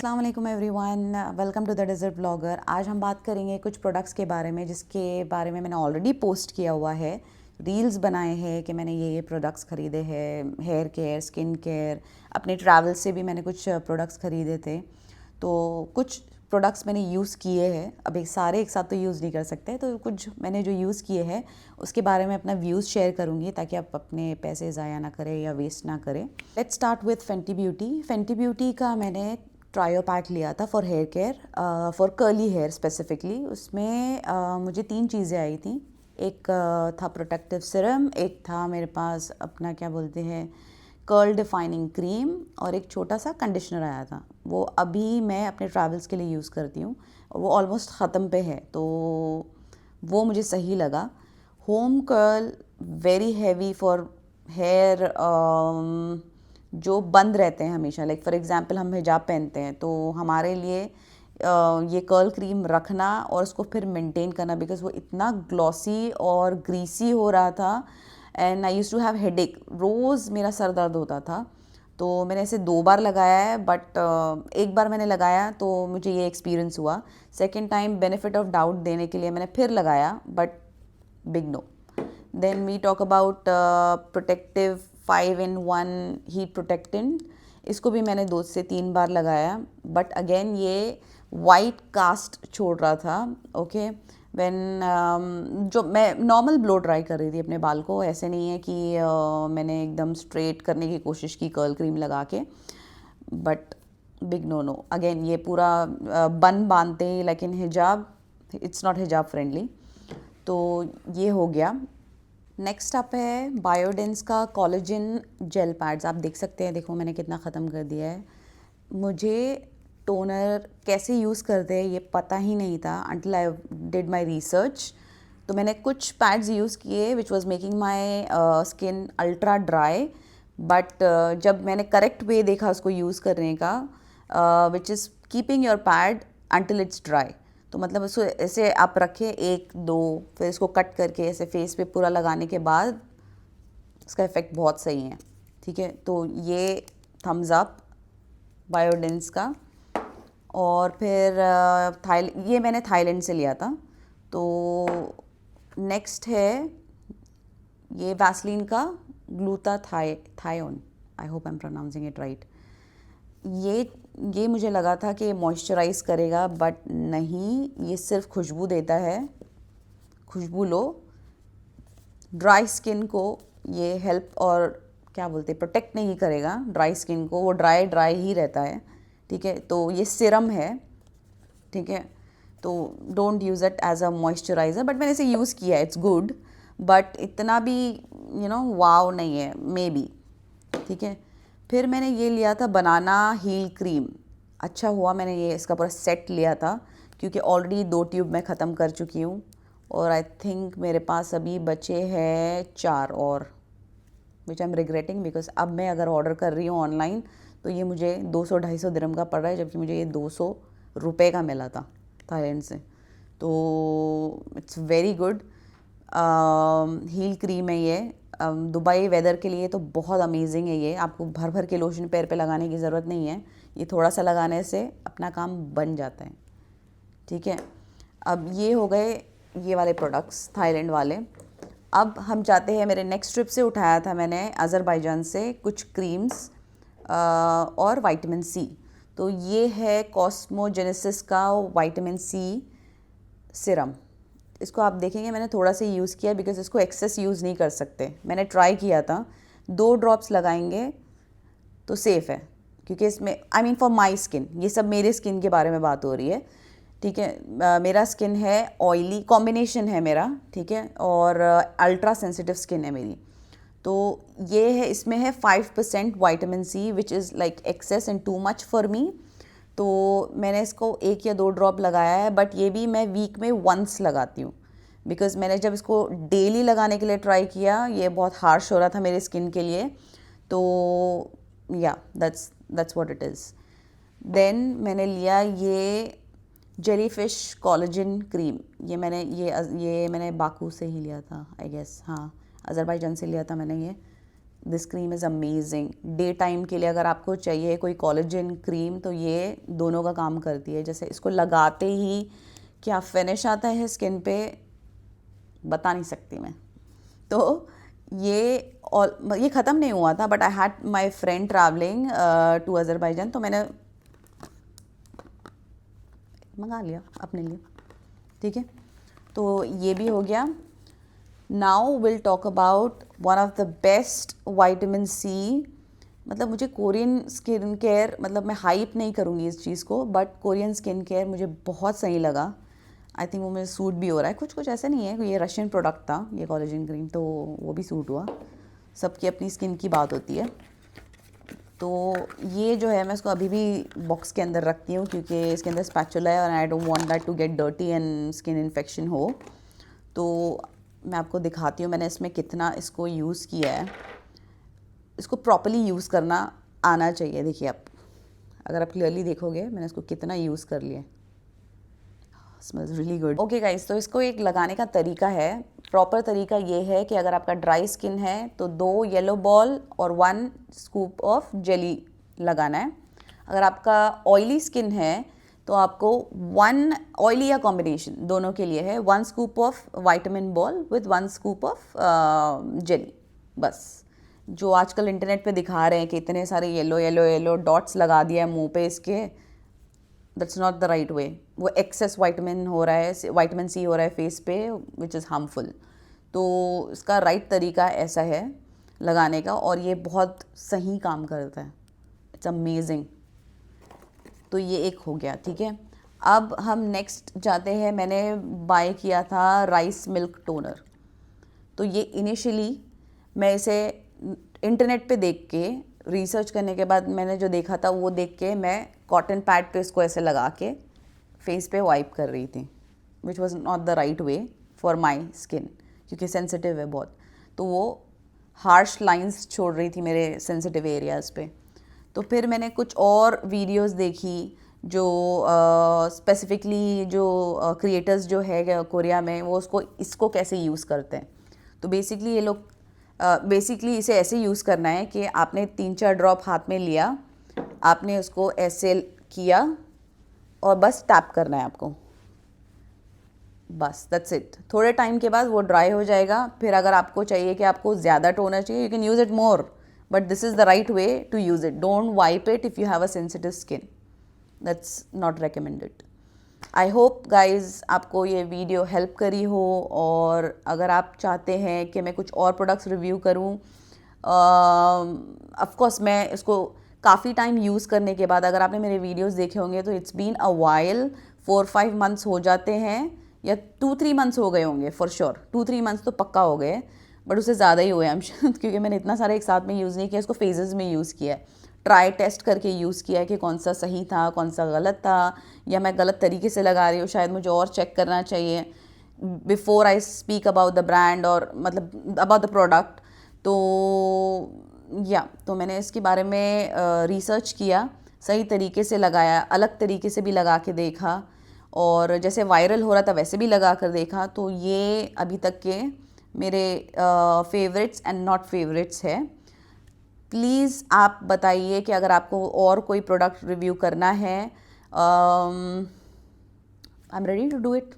अस्सलाम वालेकुम everyone, welcome to the dessert blogger. आज हम बात करेंगे कुछ प्रोडक्ट्स के बारे में जिसके बारे में मैंने ऑलरेडी पोस्ट किया हुआ है, रील्स बनाए हैं कि मैंने ये प्रोडक्ट्स ख़रीदे हैं, हेयर केयर, स्किन केयर। अपने ट्रैवल से भी मैंने कुछ प्रोडक्ट्स ख़रीदे थे, तो कुछ प्रोडक्ट्स मैंने यूज़ किए हैं। अब एक सारे एक साथ तो यूज़ नहीं कर सकते, तो कुछ मैंने जो यूज़ किए हैं उसके बारे में अपना व्यूज़ शेयर करूँगी ताकि आप अपने पैसे ज़ाया ना करें या वेस्ट ना करें। Let's start with Fenty Beauty. Fenty Beauty का मैंने ट्रायो पैक लिया था for hair care, for curly hair specifically. उसमें मुझे 3 चीज़ें आई थी। एक था प्रोटेक्टिव सिरम, एक था मेरे पास अपना क्या बोलते हैं कर्ल डिफाइनिंग क्रीम, और एक छोटा सा कंडीशनर आया था। वो अभी मैं अपने ट्रैवल्स के लिए यूज़ करती हूँ और वो ऑलमोस्ट ख़त्म पे है, तो वो मुझे सही लगा। Home curl very heavy for hair जो बंद रहते हैं हमेशा, लाइक फॉर एग्जांपल हम हिजाब पहनते हैं तो हमारे लिए ये कर्ल क्रीम रखना और उसको फिर मेंटेन करना, बिकॉज वो इतना ग्लॉसी और ग्रीसी हो रहा था and I use to have headache. रोज़ मेरा सर दर्द होता था, तो मैंने इसे 2 बार लगाया है, बट एक बार मैंने लगाया तो मुझे ये एक्सपीरियंस हुआ। Second time benefit of doubt देने के लिए मैंने फिर लगाया, but big no. Then we talk about protective 5-in-1 heat protectant. इसको भी मैंने 2 से 3 बार लगाया, बट अगेन ये वाइट कास्ट छोड़ रहा था। ओके व्हेन जो मैं नॉर्मल ब्लो ड्राई कर रही थी अपने बाल को, ऐसे नहीं है कि मैंने एकदम स्ट्रेट करने की कोशिश की कर्ल क्रीम लगा के, but big no no. Again ये पूरा बन बांधते ही लाइक इन हिजाब, इट्स नॉट हिजाब फ्रेंडली, तो ये हो गया। नेक्स्ट अप है बायोडेंस का कोलेजन जेल पैड्स। आप देख सकते हैं, देखो मैंने कितना ख़त्म कर दिया है। मुझे टोनर कैसे यूज़ करते हैं ये पता ही नहीं था until I did my research. तो मैंने कुछ पैड्स यूज़ किए which was making my skin ultra dry, but जब मैंने करेक्ट वे देखा उसको यूज़ करने का, which is keeping your pad until it's dry. तो मतलब उसको ऐसे आप रखें 1-2, फिर इसको कट करके ऐसे फेस पे पूरा लगाने के बाद इसका इफ़ेक्ट बहुत सही है। ठीक है, तो ये थम्स अप बायोडेंस का। और फिर ये मैंने थाईलैंड से लिया था। तो नेक्स्ट है ये वैसलीन का glutathione, I hope I am pronouncing it right. ये मुझे लगा था कि मॉइस्चराइज़ करेगा, बट नहीं, ये सिर्फ खुशबू देता है। खुशबू लो, ड्राई स्किन को ये हेल्प और क्या बोलते हैं प्रोटेक्ट नहीं करेगा ड्राई स्किन को, वो ड्राई ही रहता है। ठीक है, तो ये सिरम है। ठीक है, तो don't use it as a moisturiser, but मैंने इसे यूज़ किया, इट्स गुड, बट इतना भी वाव नहीं है, मे बी। ठीक है, फिर मैंने ये लिया था बनाना हील क्रीम। अच्छा हुआ मैंने ये इसका पूरा सेट लिया था, क्योंकि ऑलरेडी 2 ट्यूब मैं ख़त्म कर चुकी हूँ और आई थिंक मेरे पास अभी बचे हैं 4 और, विच आई एम रिग्रेटिंग, बिकॉज अब मैं अगर ऑर्डर कर रही हूँ ऑनलाइन तो ये मुझे 200-250 दिरहम का पड़ रहा है, जबकि मुझे ये 200 रुपये का मिला था थाईलैंड से। तो it's very good heel cream है ये। दुबई वेदर के लिए तो बहुत अमेजिंग है ये। आपको भर भर के लोशन पैर पे लगाने की ज़रूरत नहीं है, ये थोड़ा सा लगाने से अपना काम बन जाता है। ठीक है, अब ये हो गए ये वाले प्रोडक्ट्स थाईलैंड वाले। अब हम जाते हैं, मेरे नेक्स्ट ट्रिप से उठाया था मैंने अज़रबैजान से कुछ क्रीम्स और विटामिन सी। तो ये है कॉस्मोजेनेसिस का विटामिन सी सिरम। इसको आप देखेंगे मैंने थोड़ा सा यूज़ किया, बिकॉज इसको एक्सेस यूज़ नहीं कर सकते। मैंने ट्राई किया था, 2 ड्रॉप्स लगाएंगे तो सेफ़ है, क्योंकि इसमें I mean for my skin, ये सब मेरे स्किन के बारे में बात हो रही है। ठीक है, मेरा स्किन है ऑयली कॉम्बिनेशन है मेरा, ठीक है, और अल्ट्रा सेंसिटिव स्किन है मेरी। तो ये है, इसमें है 5% vitamin C, which is like excess and too much for me. तो मैंने इसको 1 या 2 ड्रॉप लगाया है, बट ये भी मैं वीक में वंस लगाती हूँ, बिकॉज़ मैंने जब इसको डेली लगाने के लिए ट्राई किया, ये बहुत हार्श हो रहा था मेरे स्किन के लिए। तो yeah that's what it is. Then मैंने लिया ये जेलीफिश कोलेजन क्रीम। ये मैंने बाकू से ही लिया था, आई गेस, हाँ अज़रबैजान से लिया था मैंने ये। This cream is amazing. Day time के लिए अगर आपको चाहिए कोई कोलेजन क्रीम तो ये दोनों का काम करती है। जैसे इसको लगाते ही क्या फिनिश आता है स्किन पे बता नहीं सकती मैं। तो ये ख़त्म नहीं हुआ था, but I had my friend travelling to Azerbaijan, तो मैंने मंगा लिया अपने लिए। ठीक है, तो ये भी हो गया। Now will talk about one of the best vitamin C. मतलब मुझे कोरियन स्किन केयर, मतलब मैं हाइप नहीं करूँगी इस चीज़ को, बट कोरियन स्किन केयर मुझे बहुत सही लगा। आई थिंक वो मुझे सूट भी हो रहा है। कुछ कुछ ऐसे नहीं है, ये रशियन प्रोडक्ट था ये कोलेजन क्रीम, तो वो भी सूट हुआ। सबकी अपनी स्किन की बात होती है। तो ये जो है मैं इसको अभी भी बॉक्स के अंदर रखती हूँ क्योंकि इसके अंदर स्पैचुला है और I don't want that to get dirty and skin infection हो। तो मैं आपको दिखाती हूँ मैंने इसमें कितना इसको यूज़ किया है। इसको प्रॉपर्ली यूज़ करना आना चाहिए। देखिए आप, अगर आप क्लियरली देखोगे मैंने इसको कितना यूज़ कर लिया। Smells really good. Okay guys, तो इसको एक लगाने का तरीका है। प्रॉपर तरीका ये है कि अगर आपका ड्राई स्किन है तो 2 येलो बॉल और 1 स्कूप ऑफ जेली लगाना है। अगर आपका ऑयली स्किन है तो आपको 1 ऑयली या कॉम्बिनेशन दोनों के लिए है 1 scoop of vitamin ball with 1 scoop of jelly. बस जो आजकल इंटरनेट पे दिखा रहे हैं कि इतने सारे येलो येलो येलो डॉट्स लगा दिया है मुंह पे इसके, दैट्स नॉट द राइट वे। वो एक्सेस विटामिन हो रहा है, विटामिन सी हो रहा है फेस पे, विच इज़ हार्मफुल। तो इसका राइट तरीका ऐसा है लगाने का, और ये बहुत सही काम करता है। It's amazing. तो ये एक हो गया। ठीक है, अब हम नेक्स्ट जाते हैं। मैंने बाय किया था राइस मिल्क टोनर। तो ये इनिशियली मैं इसे इंटरनेट पे देख के, रिसर्च करने के बाद मैंने जो देखा था वो देख के मैं कॉटन पैड पे इसको ऐसे लगा के फेस पे वाइप कर रही थी, which was not the right way for my skin, क्योंकि सेंसिटिव है बहुत। तो वो हार्श लाइंस छोड़ रही थी मेरे सेंसिटिव एरियाज़ पे। तो फिर मैंने कुछ और वीडियोस देखी जो स्पेसिफिकली जो क्रिएटर्स जो है कोरिया में, वो इसको कैसे यूज़ करते हैं। तो बेसिकली ये लोग बेसिकली इसे ऐसे यूज़ करना है कि आपने 3-4 ड्रॉप हाथ में लिया, आपने उसको ऐसे किया और बस टैप करना है आपको, बस दैट्स इट। थोड़े टाइम के बाद वो ड्राई हो जाएगा। फिर अगर आपको चाहिए कि आपको ज़्यादा टोनर चाहिए, you can use it more, but this is the right way to use it. Don't wipe it if you have a sensitive skin, that's not recommended. I hope guys आपको ये वीडियो हेल्प करी हो, और अगर आप चाहते हैं कि मैं कुछ और प्रोडक्ट्स रिव्यू करूं, ऑफकोर्स मैं इसको काफ़ी टाइम यूज़ करने के बाद, अगर आपने मेरे वीडियोस देखे होंगे तो it's been a while, 4-5 months हो जाते हैं या 2-3 मंथ्स हो गए होंगे फॉर श्योर। 2-3 मंथ्स तो पक्का हो गए, बट उससे ज़्यादा ही हुए हम क्योंकि मैंने इतना सारा एक साथ में यूज़ नहीं किया, इसको फेजेस में यूज़ किया है। ट्राई टेस्ट करके यूज़ किया है कि कौन सा सही था, कौन सा गलत था, या मैं गलत तरीके से लगा रही हूँ, शायद मुझे और चेक करना चाहिए before I speak about the brand और मतलब अबाउट द प्रोडक्ट। तो मैंने इसके बारे में रिसर्च किया, सही तरीके से लगाया, अलग तरीके से भी लगा के देखा, और जैसे वायरल हो रहा था वैसे भी लगा कर देखा। तो ये अभी तक के मेरे फेवरेट्स एंड नॉट फेवरेट्स है। प्लीज़ आप बताइए कि अगर आपको और कोई प्रोडक्ट रिव्यू करना है, I am ready to do it.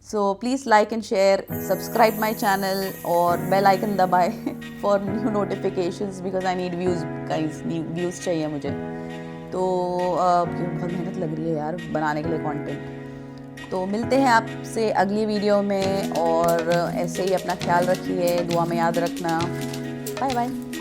So please like and share, subscribe my channel और बेल आइकन दबाए for new notifications, because I need views guys, views चाहिए मुझे। तो बहुत मेहनत लग रही है यार बनाने के लिए कंटेंट। तो मिलते हैं आपसे अगली वीडियो में, और ऐसे ही अपना ख्याल रखिए, दुआ में याद रखना। Bye bye.